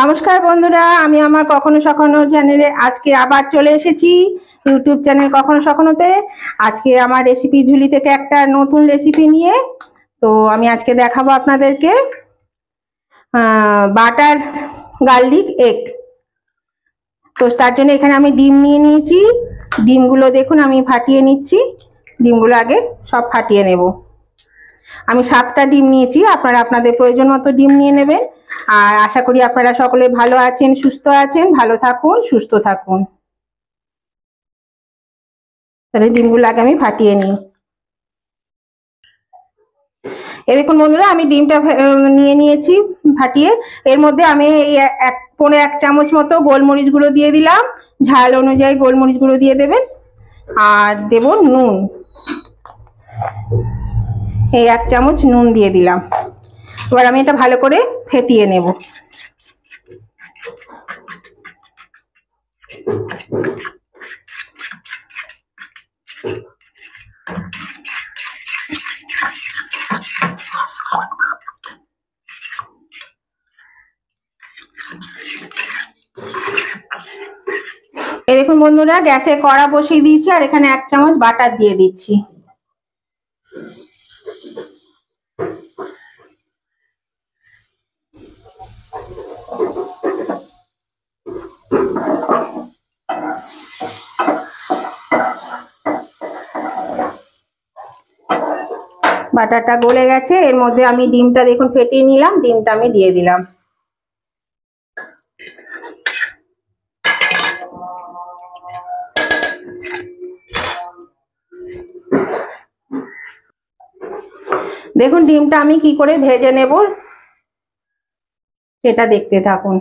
নমস্কার বন্ধুরা, আমি আমার কখনো সখনো চ্যানেলে আজকে আবার চলে এসেছি। ইউটিউব চ্যানেল কখনো সখনোতে আজকে আমার রেসিপি ঝুলি থেকে একটা নতুন রেসিপি নিয়ে। তো আমি আজকে দেখাবো আপনাদেরকে বাটার গার্লিক এগ। তো তার জন্য এখানে আমি ডিম নিয়ে নিয়েছি। ডিমগুলো দেখুন আমি ফাটিয়ে নিচ্ছি। ডিমগুলো আগে সব ফাটিয়ে নেব। আমি 7টা ডিম নিয়েছি, আপনারা আপনাদের প্রয়োজন মতো ডিম নিয়ে নেবেন। আর আশা করি আপনারা সকলে ভালো আছেন, সুস্থ আছেন। ভালো থাকুন, সুস্থ থাকুন। তাহলে ডিমগুলো আগে আমি ফাটিয়ে নিই। এই দেখুন বন্ধুরা, আমি ডিমটা নিয়ে নিয়েছি ফাটিয়ে। এর মধ্যে আমি এই 1 চামচ মতো গোলমরিচ গুঁড়ো দিয়ে দিলাম। ঝাল অনুযায়ী গোলমরিচ গুঁড়ো দিয়ে দেবেন। আর দেব নুন, এই 1 চামচ নুন দিয়ে দিলাম। এবার আমি এটা ভালো করে ফেটিয়ে নেব। এই দেখুন বন্ধুরা, গ্যাসে কড়া বসিয়ে দিয়েছি আর এখানে 1 চামচ বাটার দিয়ে দিচ্ছি। বাটারটা গলে গেছে। এর মধ্যে আমি ডিমটা দেখুন ফেটিয়ে নিলাম, ডিমটা আমি দিয়ে দিলাম। দেখুন ডিমটা আমি কি করে ভেজে নেব সেটা দেখতে থাকুন।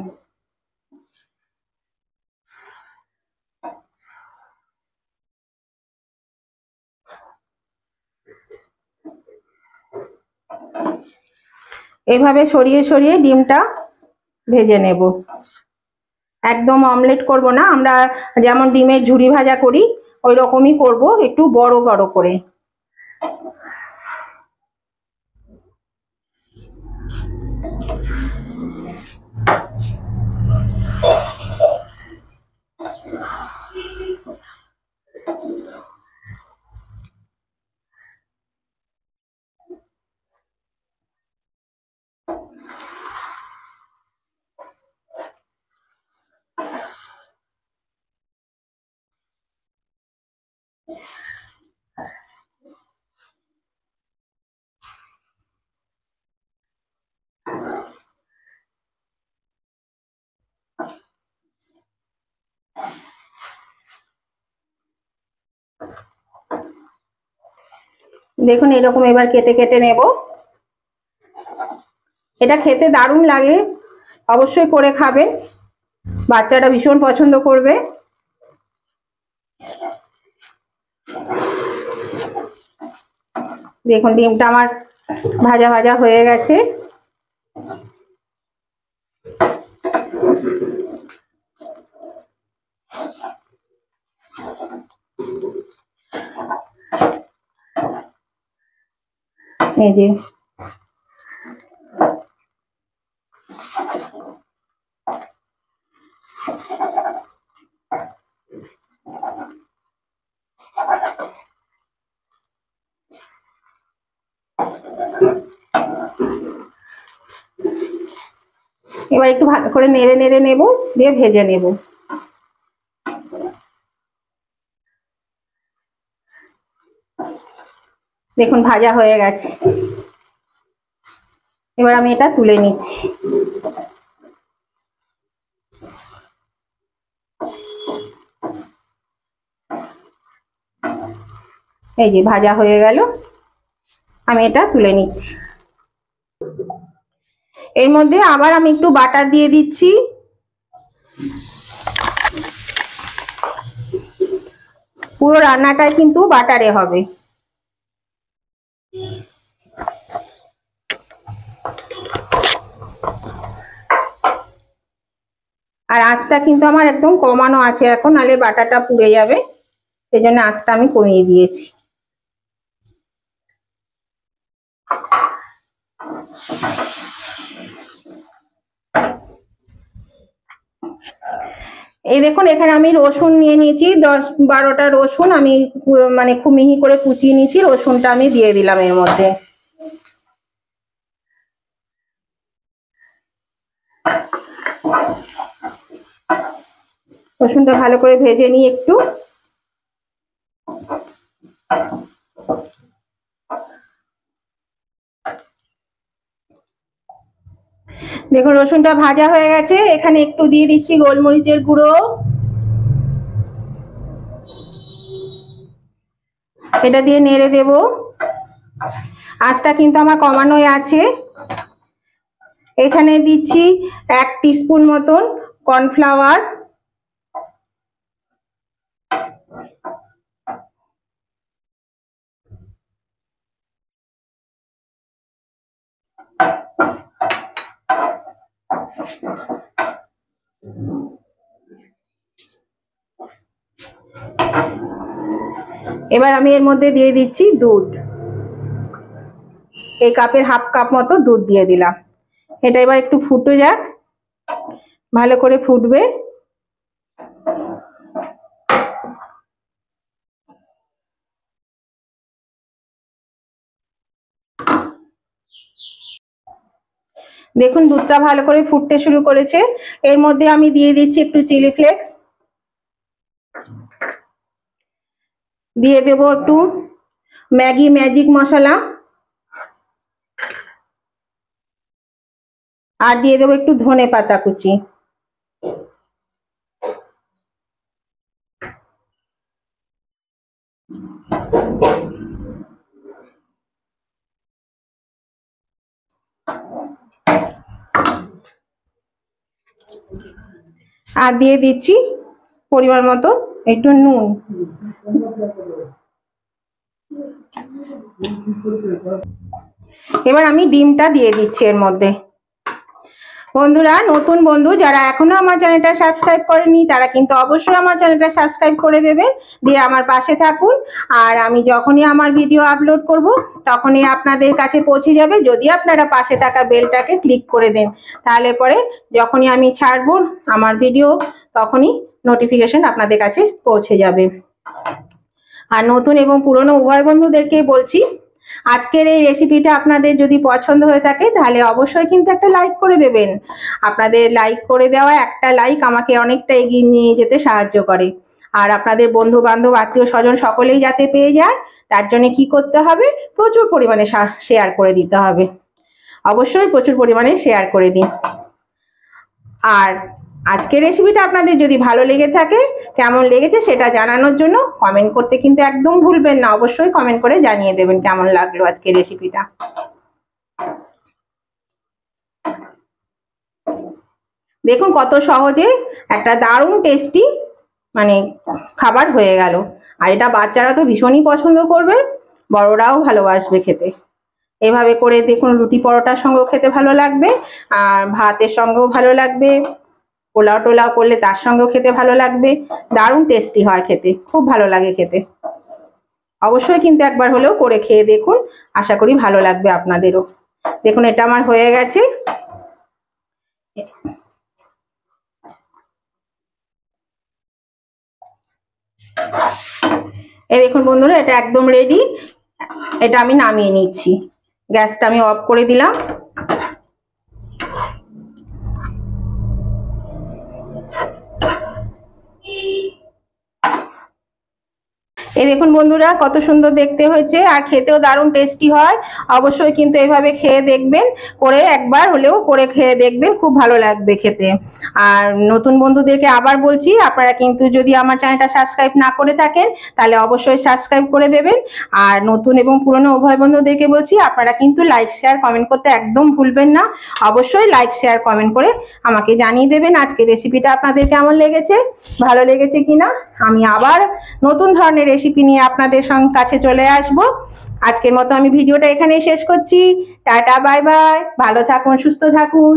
এইভাবে সরিয়ে সরিয়ে ডিমটা ভেজে নেব। একদম অমলেট করব না, আমরা যেমন ডিমের ঝুরি ভাজা করি ওই রকমই করব, একটু বড় বড় করে। দেখুন এরকম এবার কেটে কেটে নেব। এটা খেতে দারুণ লাগে, অবশ্যই করে খাবেন, বাচ্চারা ভীষণ পছন্দ করবে। দেখুন ডিমটা আমার ভাজা ভাজা হয়ে গেছে। এই যে এবার একটু ভালো করে নেড়ে নেড়ে নেব, দিয়ে ভেজে নেব। দেখুন ভাজা হয়ে গেছে। এবার আমি এটা তুলে নিচ্ছি। এই যে ভাজা হয়ে গেল, আমি এটা তুলে নিচ্ছি। এর মধ্যে আবার আমি একটু বাটার দিয়ে দিচ্ছি। পুরো রান্নাটাই কিন্তু বাটারে হবে। আর আঁচটা কিন্তু আমার একদম কমানো আছে এখন, নাহলে বাটারটা পুড়ে যাবে, সেই জন্য আঁচটা আমি কমিয়ে দিয়েছি। এই দেখুন এখানে আমি রসুন নিয়ে নিয়েছি, 10-12টা রসুন আমি মানে খুব মিহি করে কুচিয়ে নিয়েছি। রসুনটা আমি দিয়ে দিলাম এর মধ্যে। রসুনটা ভালো করে ভেজে নিই একটু। দেখুন রসুনটা ভাজা হয়ে গেছে, এখানে একটু দিয়ে দিচ্ছি গোলমরিচের গুঁড়ো। এটা দিয়ে নেড়ে দেব। আঁচটা কিন্তু আমার কমানোই আছে। এখানে দিচ্ছি 1 টিস্পুন মতন কর্নফ্লাওয়ার। এবার আমি এর মধ্যে দিয়ে দিচ্ছি দুধ। এই কাপের হাফ কাপ মতো দুধ দিয়ে দিলাম। এটা এবার একটু ফুটে যাক, ভালো করে ফুটবে। দেখুন দুধটা ভালো করে ফুটতে শুরু করেছে। এর মধ্যে আমি দিয়ে দিচ্ছি একটু চিলি ফ্লেক্স, দিয়ে দেব একটু ম্যাগি ম্যাজিক মশলা, আর দিয়ে দেবো একটু ধনে পাতা কুচি। আর দিয়ে দিচ্ছি পরিমাণ মতো একটু নুন। এবার আমি ডিমটা দিয়ে দিচ্ছি এর মধ্যে। বন্ধুরা, নতুন বন্ধু যারা এখনো আমার চ্যানেলটা সাবস্ক্রাইব করেনি তারা কিন্তু অবশ্যই আমার চ্যানেলটা সাবস্ক্রাইব করে দেবেন, দিয়ে আমার পাশে থাকুন। আর আমি যখনই আমার ভিডিও আপলোড করব তখনই আপনাদের কাছে পৌঁছে যাবে, যদি আপনারা পাশে থাকা বেলটাকে ক্লিক করে দেন। তাহলে পরে যখনই আমি ছাড়বো আমার ভিডিও তখনই নোটিফিকেশন আপনাদের কাছে পৌঁছে যাবে। আর নতুন এবং পুরনো উভয় বন্ধুদেরকে বলছি, আজকের এই রেসিপিটা আপনাদের যদি পছন্দ হয়ে থাকে তাহলে অবশ্যই কিন্তু একটা লাইক করে দেবেন। আপনাদের লাইক করে দেওয়া একটা লাইক আমাকে অনেকটা এগিয়ে নিয়ে যেতে সাহায্য করে। আর আপনাদের বন্ধু বান্ধব আত্মীয় স্বজন সকলেই যাতে পেয়ে যায় তার জন্য কি করতে হবে, প্রচুর পরিমাণে শেয়ার করে দিতে হবে। অবশ্যই প্রচুর পরিমাণে শেয়ার করে দিন। আর আজকের রেসিপিটা আপনাদের যদি ভালো লেগে থাকে, কেমন লেগেছে সেটা জানানোর জন্য কমেন্ট করতে কিন্তু একদম ভুলবেন না। অবশ্যই কমেন্ট করে জানিয়ে দেবেন কেমন লাগলো আজকের রেসিপিটা। দেখুন কত সহজে একটা দারুণ টেস্টি মানে খাবার হয়ে গেল। আর এটা বাচ্চারা তো ভীষণই পছন্দ করবে, বড়রাও ভালোবাসবে খেতে। এভাবে করে দেখুন রুটি পরোটার সঙ্গেও খেতে ভালো লাগবে, আর ভাতের সঙ্গেও ভালো লাগবে, পোলাও টোলাও করলে তার সঙ্গেও খেতে ভালো লাগবে। দারুণ টেস্টি হয় খেতে, খুব ভালো লাগে খেতে। অবশ্যই কিন্তু একবার হলেও করে খেয়ে দেখুন, আশা করি ভালো লাগবে আপনাদেরও। দেখুন এটা আমার হয়ে গেছে। এই দেখুন বন্ধুরা, এটা একদম রেডি। এটা আমি নামিয়ে নিচ্ছি, গ্যাসটা আমি অফ করে দিলাম। এই দেখুন বন্ধুরা কত সুন্দর দেখতে হয়েছে, আর খেতেও দারুণ টেস্টি হয়। অবশ্যই কিন্তু এভাবে খেয়ে দেখবেন, করে একবার হলেও করে খেয়ে দেখবেন, খুব ভালো লাগবে খেতে। আর নতুন বন্ধুদেরকে আবার বলছি, আপনারা কিন্তু যদি আমার চ্যানেলটা সাবস্ক্রাইব না করে থাকেন তাহলে অবশ্যই সাবস্ক্রাইব করে দেবেন। আর নতুন এবং পুরনো উভয় বন্ধুদেরকে বলছি, আপনারা কিন্তু লাইক শেয়ার কমেন্ট করতে একদম ভুলবেন না। অবশ্যই লাইক শেয়ার কমেন্ট করে আমাকে জানিয়ে দেবেন আজকে রেসিপিটা আপনাদের কেমন লেগেছে, ভালো লেগেছে কিনা। আমি আবার নতুন ধরনের রেসিপি নিয়ে আপনাদের কাছে চলে আসব। আজকের মতো আমি ভিডিওটা এখানেই শেষ করছি। টাটা, বাই বাই, ভালো থাকুন, সুস্থ থাকুন।